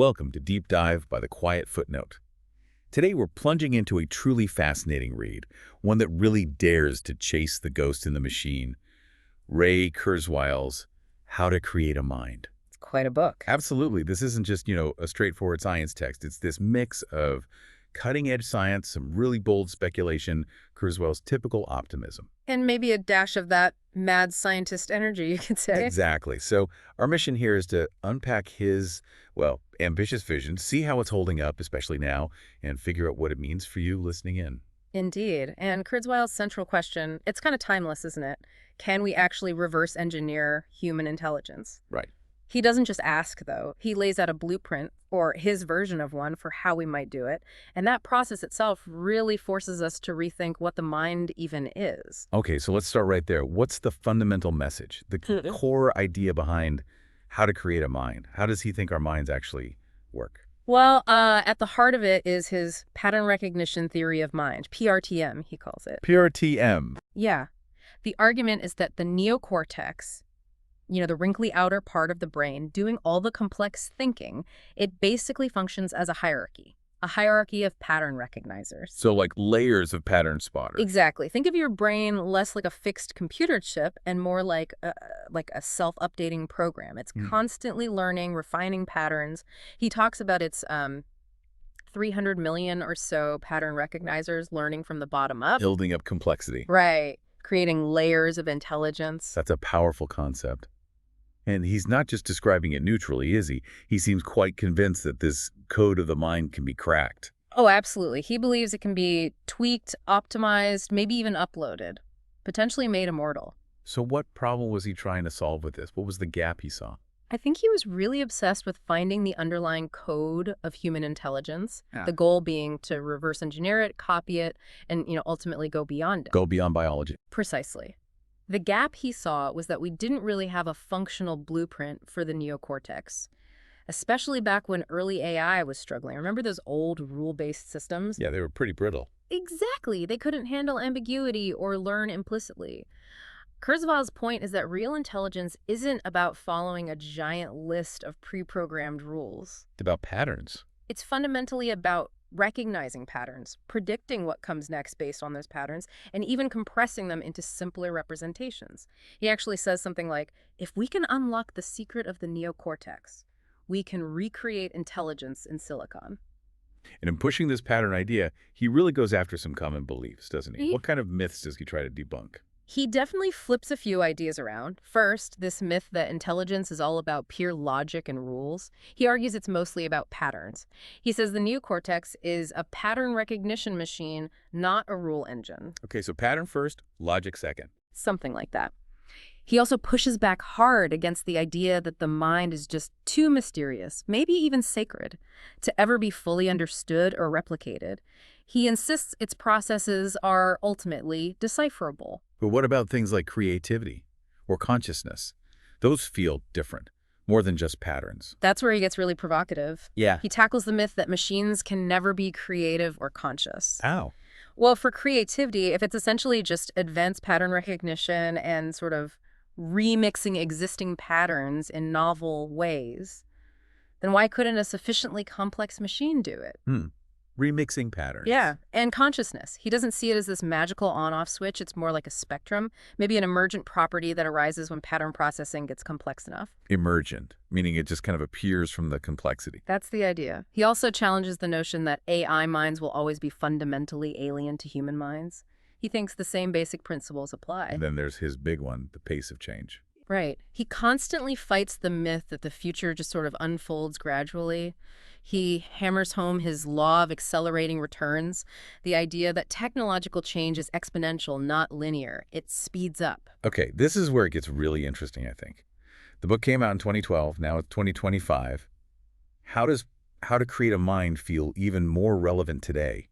Welcome to Deep Dive by the Quiet Footnote. Today we're plunging into a truly fascinating read, one that really dares to chase the ghost in the machine. Ray Kurzweil's How to Create a Mind. It's quite a book. Absolutely. This isn't just, a straightforward science text. It's this mix of cutting-edge science, some really bold speculation, Kurzweil's typical optimism. And maybe a dash of that mad scientist energy, you could say. Exactly. So our mission here is to unpack his, ambitious vision, see how it's holding up, especially now, and figure out what it means for you listening in. Indeed. And Kurzweil's central question, it's kind of timeless, isn't it? Can we actually reverse engineer human intelligence? Right. He doesn't just ask, though. He lays out a blueprint, or his version of one, for how we might do it. And that process itself really forces us to rethink what the mind even is. Okay, so let's start right there. What's the fundamental message, the core idea behind how to create a mind? How does he think our minds actually work? Well, at the heart of it is his pattern recognition theory of mind, PRTM, he calls it. PRTM. Yeah. The argument is that the neocortex, the wrinkly outer part of the brain, doing all the complex thinking, it basically functions as a hierarchy of pattern recognizers. So like layers of pattern spotters. Exactly. Think of your brain less like a fixed computer chip and more like a self-updating program. It's constantly learning, refining patterns. He talks about its 300 million or so pattern recognizers learning from the bottom up. Building up complexity. Right. Creating layers of intelligence. That's a powerful concept. And he's not just describing it neutrally, is he? He seems quite convinced that this code of the mind can be cracked. Oh, absolutely. He believes it can be tweaked, optimized, maybe even uploaded, potentially made immortal. So what problem was he trying to solve with this? What was the gap he saw? I think he was really obsessed with finding the underlying code of human intelligence, Yeah. the goal being to reverse engineer it, copy it, and ultimately go beyond it. Go beyond biology. Precisely. The gap he saw was that we didn't really have a functional blueprint for the neocortex, especially back when early AI was struggling. Remember those old rule-based systems? Yeah, they were pretty brittle. Exactly. They couldn't handle ambiguity or learn implicitly. Kurzweil's point is that real intelligence isn't about following a giant list of pre-programmed rules. It's about patterns. It's fundamentally about recognizing patterns, predicting what comes next based on those patterns, and even compressing them into simpler representations. He actually says something like, if we can unlock the secret of the neocortex, we can recreate intelligence in silicon. And in pushing this pattern idea, he really goes after some common beliefs, doesn't he? He- What kind of myths does he try to debunk? He definitely flips a few ideas around. First, this myth that intelligence is all about pure logic and rules. He argues it's mostly about patterns. He says the neocortex is a pattern recognition machine, not a rule engine. Okay, so pattern first, logic second. Something like that. He also pushes back hard against the idea that the mind is just too mysterious, maybe even sacred, to ever be fully understood or replicated. He insists its processes are ultimately decipherable. But what about things like creativity or consciousness? Those feel different, more than just patterns. That's where he gets really provocative. Yeah. He tackles the myth that machines can never be creative or conscious. How? Well, for creativity, if it's essentially just advanced pattern recognition and sort of remixing existing patterns in novel ways, then why couldn't a sufficiently complex machine do it? Remixing patterns. Yeah, and consciousness. He doesn't see it as this magical on-off switch. It's more like a spectrum, maybe an emergent property that arises when pattern processing gets complex enough. Emergent, meaning it just kind of appears from the complexity. That's the idea. He also challenges the notion that AI minds will always be fundamentally alien to human minds. He thinks the same basic principles apply. And then there's his big one, the pace of change. Right. He constantly fights the myth that the future just sort of unfolds gradually. He hammers home his law of accelerating returns, the idea that technological change is exponential, not linear. It speeds up. Okay, this is where it gets really interesting, I think. The book came out in 2012, now it's 2025. How does How to Create a Mind feel even more relevant today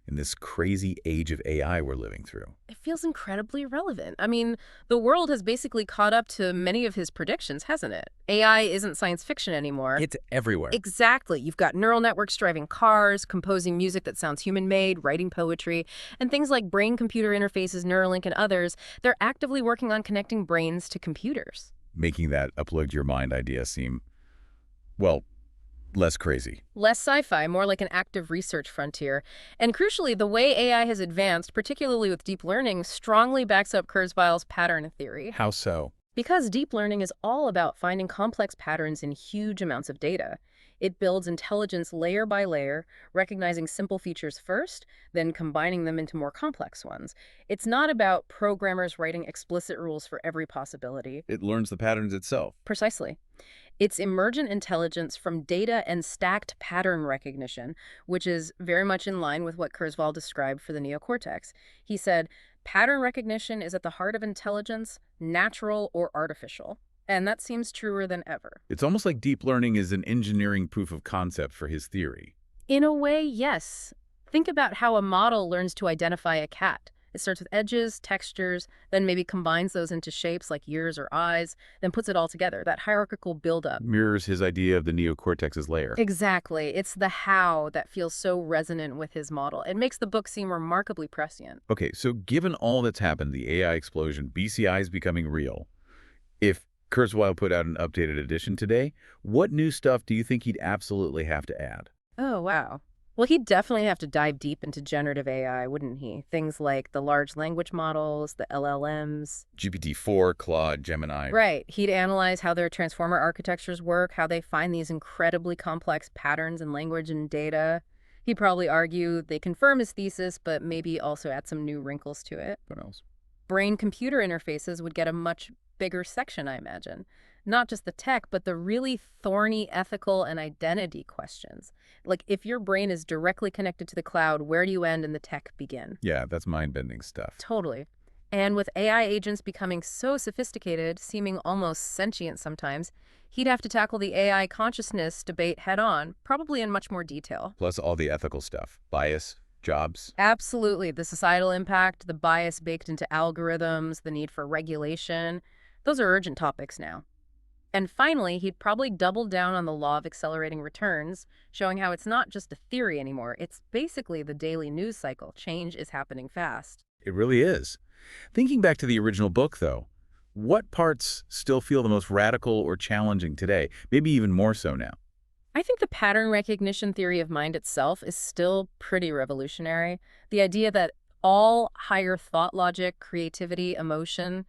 in this crazy age of AI we're living through? It feels incredibly relevant. I mean, the world has basically caught up to many of his predictions, hasn't it? AI isn't science fiction anymore. It's everywhere. Exactly. You've got neural networks driving cars, composing music that sounds human-made, writing poetry, and things like brain-computer interfaces, Neuralink, and others. They're actively working on connecting brains to computers. Making that upload your mind idea seem, well, Less crazy. Less sci-fi, more like an active research frontier. And crucially, the way AI has advanced, particularly with deep learning, strongly backs up Kurzweil's pattern theory. How so? Because deep learning is all about finding complex patterns in huge amounts of data. It builds intelligence layer by layer, recognizing simple features first, then combining them into more complex ones. It's not about programmers writing explicit rules for every possibility. It learns the patterns itself. Precisely. It's emergent intelligence from data and stacked pattern recognition, which is very much in line with what Kurzweil described for the neocortex. He said, pattern recognition is at the heart of intelligence, natural or artificial. And that seems truer than ever. It's almost like deep learning is an engineering proof of concept for his theory. In a way, yes. Think about how a model learns to identify a cat. It starts with edges, textures, then maybe combines those into shapes like ears or eyes, then puts it all together, that hierarchical buildup. Mirrors his idea of the neocortex's layer. Exactly. It's the how that feels so resonant with his model. It makes the book seem remarkably prescient. Okay, so given all that's happened, the AI explosion, BCI is becoming real. If Kurzweil put out an updated edition today, what new stuff do you think he'd absolutely have to add? Oh, wow. Well, he'd definitely have to dive deep into generative AI, wouldn't he? Things like the large language models, the LLMs. GPT-4, Claude, Gemini. Right. He'd analyze how their transformer architectures work, how they find these incredibly complex patterns in language and data. He'd probably argue they confirm his thesis, but maybe also add some new wrinkles to it. What else? Brain-computer interfaces would get a much bigger section, I imagine. Not just the tech, but the really thorny ethical and identity questions. Like, if your brain is directly connected to the cloud, where do you end and the tech begin? Yeah, that's mind-bending stuff. Totally. And with AI agents becoming so sophisticated, seeming almost sentient sometimes, he'd have to tackle the AI consciousness debate head-on, probably in much more detail. Plus all the ethical stuff. Bias, jobs. Absolutely. The societal impact, the bias baked into algorithms, the need for regulation. Those are urgent topics now. And finally, he'd probably double down on the law of accelerating returns, showing how it's not just a theory anymore. It's basically the daily news cycle. Change is happening fast. It really is. Thinking back to the original book, though, what parts still feel the most radical or challenging today? Maybe even more so now. I think the pattern recognition theory of mind itself is still pretty revolutionary. The idea that all higher thought logic, creativity, emotion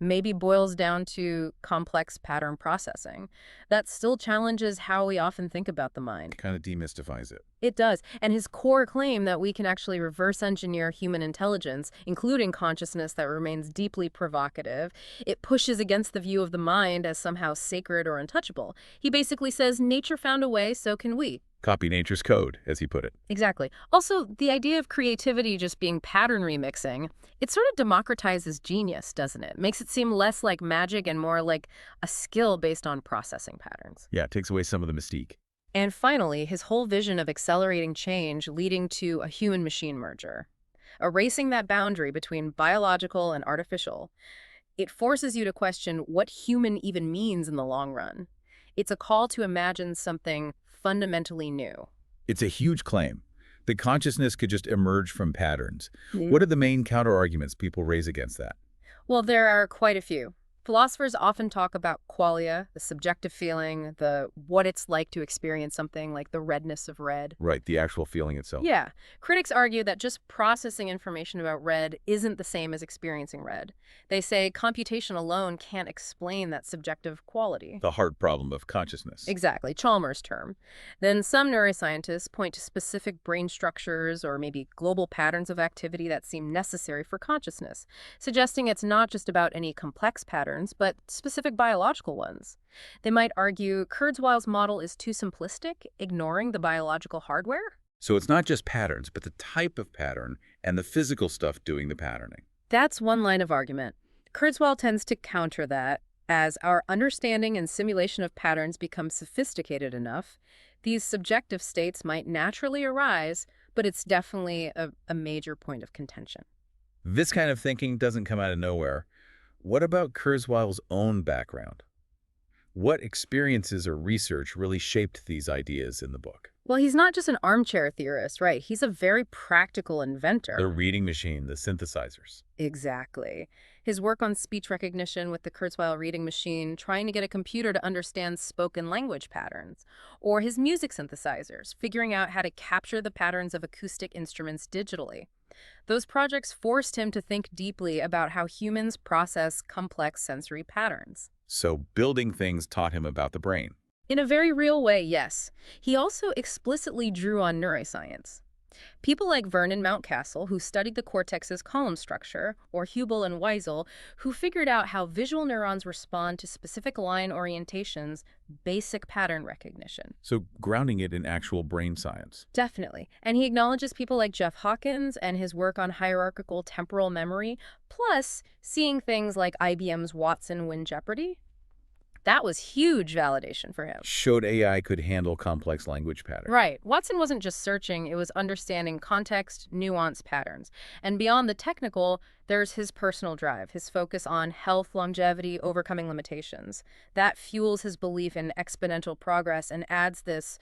maybe boils down to complex pattern processing. That still challenges how we often think about the mind. Kind of demystifies it. It does. And his core claim that we can actually reverse engineer human intelligence, including consciousness, that remains deeply provocative. It pushes against the view of the mind as somehow sacred or untouchable. He basically says, nature found a way, so can we. Copy nature's code, as he put it. Exactly. Also, the idea of creativity just being pattern remixing, it sort of democratizes genius, doesn't it? Makes it seem less like magic and more like a skill based on processing patterns. Yeah, it takes away some of the mystique. And finally, his whole vision of accelerating change leading to a human-machine merger, erasing that boundary between biological and artificial. It forces you to question what human even means in the long run. It's a call to imagine something fundamentally new. It's a huge claim that consciousness could just emerge from patterns. What are the main counter-arguments people raise against that? Well, there are quite a few. Philosophers often talk about qualia, the subjective feeling, the what it's like to experience something, like the redness of red. Right, the actual feeling itself. Yeah. Critics argue that just processing information about red isn't the same as experiencing red. They say computation alone can't explain that subjective quality. The hard problem of consciousness. Exactly, Chalmers' term. Then some neuroscientists point to specific brain structures or maybe global patterns of activity that seem necessary for consciousness, suggesting it's not just about any complex patterns, but specific biological ones. They might argue Kurzweil's model is too simplistic, ignoring the biological hardware. So it's not just patterns, but the type of pattern and the physical stuff doing the patterning. That's one line of argument. Kurzweil tends to counter that. As our understanding and simulation of patterns become sophisticated enough, these subjective states might naturally arise, but it's definitely a major point of contention. This kind of thinking doesn't come out of nowhere. What about Kurzweil's own background? What experiences or research really shaped these ideas in the book? Well, he's not just an armchair theorist, right? He's a very practical inventor. The reading machine, the synthesizers. Exactly. His work on speech recognition with the Kurzweil reading machine, trying to get a computer to understand spoken language patterns, or his music synthesizers, figuring out how to capture the patterns of acoustic instruments digitally. Those projects forced him to think deeply about how humans process complex sensory patterns. So building things taught him about the brain. In a very real way, yes. He also explicitly drew on neuroscience. People like Vernon Mountcastle, who studied the cortex's column structure, or Hubel and Weisel, who figured out how visual neurons respond to specific line orientations, basic pattern recognition. So grounding it in actual brain science. Definitely. And he acknowledges people like Jeff Hawkins and his work on hierarchical temporal memory, plus seeing things like IBM's Watson win Jeopardy! That was huge validation for him. Showed AI could handle complex language patterns. Right. Watson wasn't just searching, it was understanding context, nuance, patterns. And beyond the technical, there's his personal drive, his focus on health, longevity, overcoming limitations. That fuels his belief in exponential progress and adds this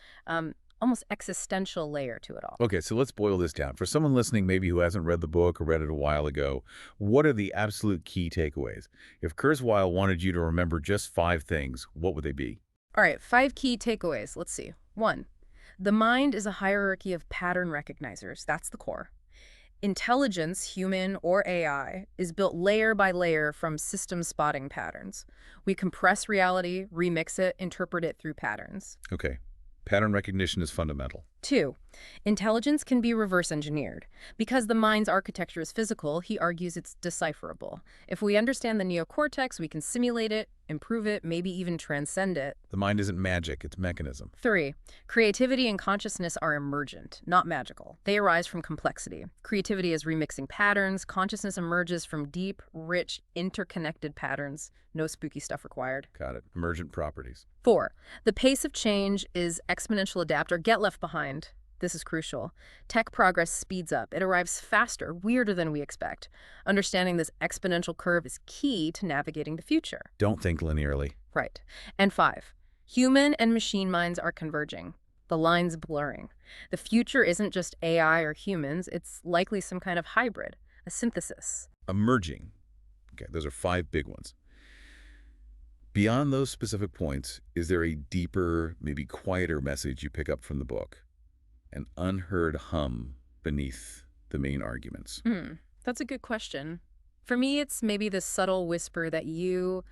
almost existential layer to it all. Okay, so let's boil this down. For someone listening maybe who hasn't read the book or read it a while ago, what are the absolute key takeaways? If Kurzweil wanted you to remember just 5 things, what would they be? All right, 5 key takeaways. Let's see. 1, the mind is a hierarchy of pattern recognizers. That's the core. Intelligence, human or AI, is built layer by layer from system spotting patterns. We compress reality, remix it, interpret it through patterns. Okay. Pattern recognition is fundamental. 2, intelligence can be reverse engineered. Because the mind's architecture is physical, he argues it's decipherable. If we understand the neocortex, we can simulate it, improve it, maybe even transcend it. The mind isn't magic, it's mechanism. 3, creativity and consciousness are emergent, not magical. They arise from complexity. Creativity is remixing patterns. Consciousness emerges from deep, rich, interconnected patterns. No spooky stuff required. Got it. Emergent properties. 4, the pace of change is exponential. Adapt or get left behind. This is crucial. Tech progress speeds up. It arrives faster, weirder than we expect. Understanding this exponential curve is key to navigating the future. Don't think linearly. Right. And 5, human and machine minds are converging. The lines blurring. The future isn't just AI or humans. It's likely some kind of hybrid, a synthesis. Emerging. Okay, those are 5 big ones. Beyond those specific points, is there a deeper, maybe quieter message you pick up from the book? An unheard hum beneath the main arguments? That's a good question. For me, it's maybe the subtle whisper that your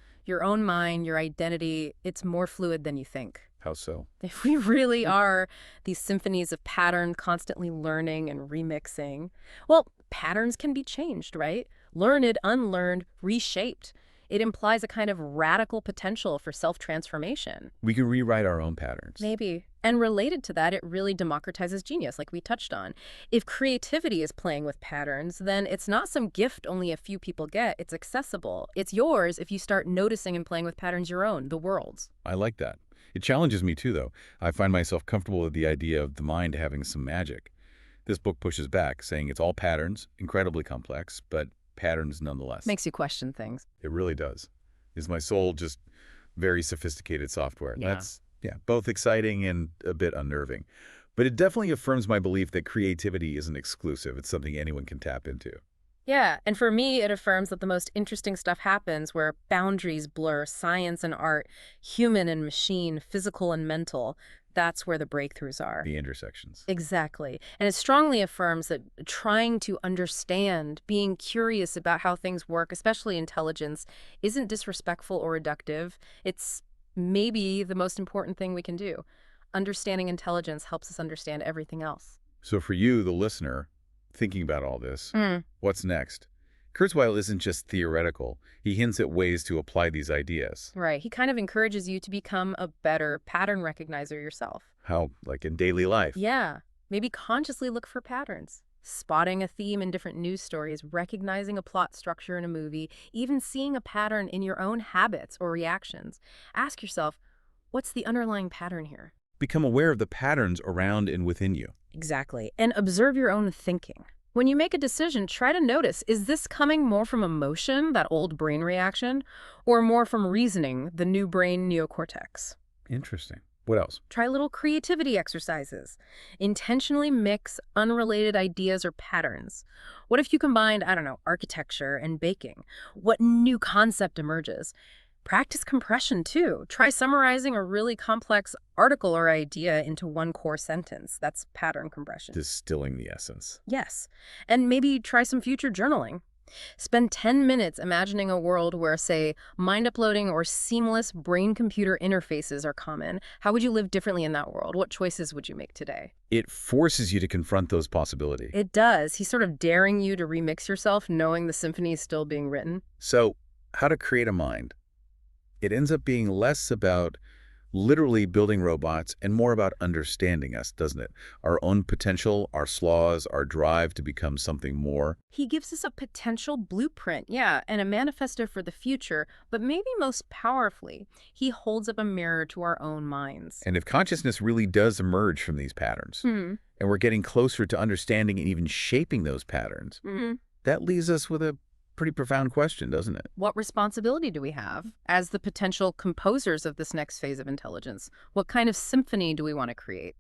own mind, your identity, it's more fluid than you think. How so? If we really are these symphonies of pattern, constantly learning and remixing, well, patterns can be changed, right? Learned, unlearned, reshaped. It implies a kind of radical potential for self-transformation. We can rewrite our own patterns. Maybe. And related to that, it really democratizes genius, like we touched on. If creativity is playing with patterns, then it's not some gift only a few people get. It's accessible. It's yours if you start noticing and playing with patterns your own, the world's. I like that. It challenges me too, though. I find myself comfortable with the idea of the mind having some magic. This book pushes back, saying it's all patterns, incredibly complex, but patterns nonetheless. Makes you question things. It really does. Is my soul just very sophisticated software? Yeah. That's both exciting and a bit unnerving. But it definitely affirms my belief that creativity isn't exclusive. It's something anyone can tap into. Yeah, and for me, it affirms that the most interesting stuff happens where boundaries blur, science and art, human and machine, physical and mental. That's where the breakthroughs are. The intersections. Exactly. And it strongly affirms that trying to understand, being curious about how things work, especially intelligence, isn't disrespectful or reductive. It's maybe the most important thing we can do. Understanding intelligence helps us understand everything else. So for you, the listener, thinking about all this, what's next? Kurzweil isn't just theoretical. He hints at ways to apply these ideas. Right. He kind of encourages you to become a better pattern recognizer yourself. How, like in daily life? Yeah. Maybe consciously look for patterns. Spotting a theme in different news stories, recognizing a plot structure in a movie, even seeing a pattern in your own habits or reactions. Ask yourself, what's the underlying pattern here? Become aware of the patterns around and within you. Exactly. And observe your own thinking. When you make a decision, try to notice, is this coming more from emotion, that old brain reaction, or more from reasoning, the new brain neocortex? Interesting. What else? Try little creativity exercises. Intentionally mix unrelated ideas or patterns. What if you combined, I don't know, architecture and baking? What new concept emerges? Practice compression too. Try summarizing a really complex article or idea into one core sentence. That's pattern compression. Distilling the essence. Yes. And maybe try some future journaling. Spend 10 minutes imagining a world where, say, mind uploading or seamless brain-computer interfaces are common. How would you live differently in that world? What choices would you make today? It forces you to confront those possibilities. It does. He's sort of daring you to remix yourself, knowing the symphony is still being written. So, how to create a mind? It ends up being less about literally building robots and more about understanding us, doesn't it? Our own potential, our flaws, our drive to become something more. He gives us a potential blueprint, yeah, and a manifesto for the future, but maybe most powerfully, he holds up a mirror to our own minds. And if consciousness really does emerge from these patterns, and we're getting closer to understanding and even shaping those patterns, that leaves us with a pretty profound question, doesn't it? What responsibility do we have as the potential composers of this next phase of intelligence? What kind of symphony do we want to create?